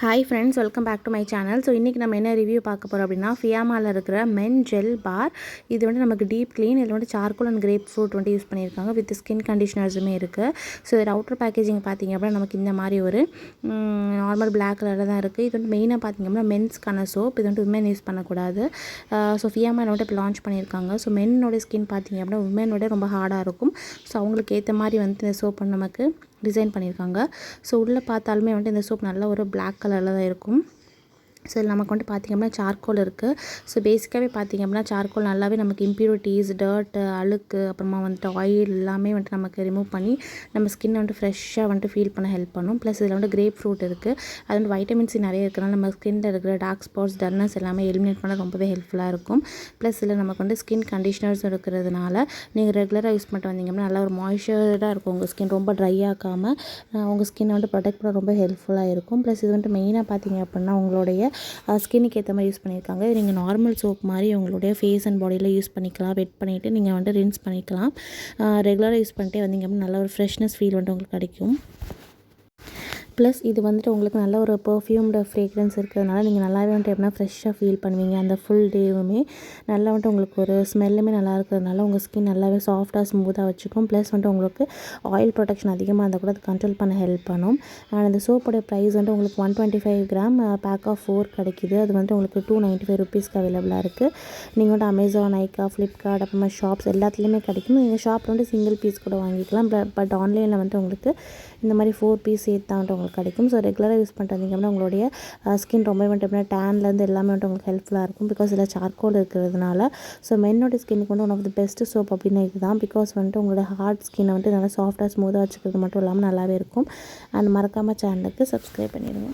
Hi friends, welcome back to my channel. So இன்றைக்கி நம்ம என்ன ரிவ்யூ பார்க்க போகிறோம் அப்படின்னா, ஃபியாமாவில் இருக்கிற மென் ஜெல் பார். இது வந்து நமக்கு டீப் க்ளீன். இதில் வந்து சார்கோல் அண்ட் கிரேப் ஃப்ரூட் வந்து யூஸ் பண்ணியிருக்காங்க. வித் ஸ்கின் கண்டிஷனர்ஸுமே இருக்குது. ஸோ இதில் அவுட்டர் பேக்கேஜிங் பார்த்திங்க அப்படின்னா நமக்கு இந்த மாதிரி ஒரு நார்மல் பிளாக் கலரில் தான் இருக்குது. இது வந்து மெயினாக பார்த்திங்க அப்படின்னா மென்ஸ்க்கான சோப். இது வந்து உமன் யூஸ் பண்ணக்கூடாது. ஸோ ஃபியாமாவில் வந்து இப்போ லான்ச் பண்ணியிருக்காங்க. ஸோ மென்னோட ஸ்கின் பார்த்திங்க அப்படின்னா உமனோட ரொம்ப ஹார்டாக இருக்கும். ஸோ அவங்களுக்கு ஏற்ற மாதிரி வந்து இந்த சோப் வந்து நமக்கு டிசைன் பண்ணியிருக்காங்க. ஸோ உள்ளே பார்த்தாலுமே வந்துட்டு இந்த சோப் நல்ல ஒரு பிளாக் கலரில் தான் இருக்கும். ஸோ இதில் நமக்கு வந்துட்டு பார்த்திங்க அப்படின்னா சார்கோல் இருக்குது. ஸோ பேசிக்காகவே பார்த்திங்க அப்படின்னா சார்கோல் நல்லாவே நமக்கு இம்ப்யூரிட்டிஸ், டர்ட்டு, அழுக்கு, அப்புறமா வந்துட்டு ஆயில் எல்லாமே வந்துட்டு நமக்கு ரிமூவ் பண்ணி நம்ம ஸ்கின்னை வந்துட்டு ஃப்ரெஷ்ஷாக வந்துட்டு ஃபீல் பண்ண ஹெல்ப் பண்ணும். ப்ளஸ் இதில் வந்து கிரேப் ஃப்ரூட் இருக்குது. அது வந்து வைட்டமின் சி நிறைய இருக்கிறனால நம்ம ஸ்கின்னில் இருக்கிற டார்க் ஸ்பாட்ஸ், டர்னஸ் எல்லாமே எலிமினேட் பண்ண ரொம்பவே ஹெல்ப்ஃபுல்லாக இருக்கும். ப்ளஸ் இதில் நமக்கு வந்து ஸ்கின் கண்டிஷனர்ஸ் இருக்கிறதுனால நீங்கள் ரெகுலராக யூஸ் பண்ணிட்டு வந்தீங்க அப்படின்னா நல்லா ஒரு மாய்ஸ்சராக இருக்கும். உங்கள் ஸ்கின் ரொம்ப ட்ரை ஆகாமல் உங்கள் ஸ்கின்னை வந்து ப்ரொடெக்ட் பண்ண ரொம்ப ஹெல்ப்ஃபுல்லாக இருக்கும். ப்ளஸ் இது வந்துட்டு மெயினாக பார்த்திங்க அப்படின்னா உங்களுடைய ஸ்கின்னுக்கு ஏற்ற மாதிரி யூஸ் பண்ணியிருக்காங்க. நீங்கள் நார்மல் சோப் மாதிரி உங்களுடைய ஃபேஸ் அண்ட் பாடியில் யூஸ் பண்ணிக்கலாம். வெட் பண்ணிவிட்டு நீங்கள் வந்து ரின்ஸ் பண்ணிக்கலாம். ரெகுலராக யூஸ் பண்ணிட்டே வந்தீங்க அப்படின்னா நல்ல ஒரு ஃப்ரெஷ்னஸ் ஃபீல் வந்து உங்களுக்கு கிடைக்கும். ப்ளஸ் இது வந்துட்டு உங்களுக்கு நல்ல ஒரு பெர்ஃப்யூம்டு ஃப்ரேக்ரன்ஸ் இருக்கிறதுனால நீங்கள் நல்லாவே வந்துட்டு எப்படின்னா ஃப்ரெஷ்ஷாக ஃபீல் பண்ணுவீங்க. அந்த ஃபுல் டேவுமே நல்லா வந்துட்டு உங்களுக்கு ஒரு ஸ்மெல்லுமே நல்லா இருக்கிறதுனால உங்கள் ஸ்கின் நல்லாவே சாஃப்டாக ஸ்மூத்தாக வச்சுக்கும். ப்ளஸ் வந்துட்டு உங்களுக்கு ஆயில் ப்ரொடெக்ஷன் அதிகமாக இருந்தால் கூட அது கண்ட்ரோல் பண்ண ஹெல்ப் பண்ணும். அண்ட் இந்த சோப்போடைய ப்ரைஸ் வந்து உங்களுக்கு 125 கிராம் பேக் ஆஃப் 4 கிடைக்கிது. அது வந்துட்டு உங்களுக்கு 295 ருபீஸ்க்கு அவைலபிளாக இருக்குது. நீங்கள் வந்துட்டு அமேசான், நைக்கா, ஃப்ளிப்கார்ட், அப்புறமா ஷாப்ஸ் எல்லாத்துலேயுமே கிடைக்கும். நீங்கள் ஷாப்பில் வந்து சிங்கிள் பீஸ் கூட வாங்கிக்கலாம். பட் ஆன்லைனில் வந்துட்டு உங்களுக்கு இந்த மாதிரி 4 பீஸ் சேர்த்து தான் வந்துட்டு உங்களுக்கு கிடைக்கும். ஸோ ரெகுலராக யூஸ் பண்ணிட்டு வந்தீங்க அப்படின்னா உங்களுடைய ஸ்கின் ரொம்ப வந்துட்டு எப்படின்னா டேன்லேருந்து எல்லாமே வந்துட்டு உங்களுக்கு ஹெல்ப்ஃபுல்லாக இருக்கும். பிகாஸ் இதில் சார்கோல் இருக்கிறதுனால. ஸோ மென்னோட ஸ்கின்னுக்கு வந்து one of the best soap அப்படின்னா இதுதான். பிகாஸ் வந்துட்டு உங்களோட ஹார்ட் ஸ்கின்னை வந்துட்டு நல்லா சாஃப்டாக ஸ்மூத்தாக வச்சுக்கிறது மட்டும் இல்லாமல் நல்லாவே இருக்கும். அண்ட் மறக்காமல் சேனலுக்கு சப்ஸ்கிரைப் பண்ணிடுங்க.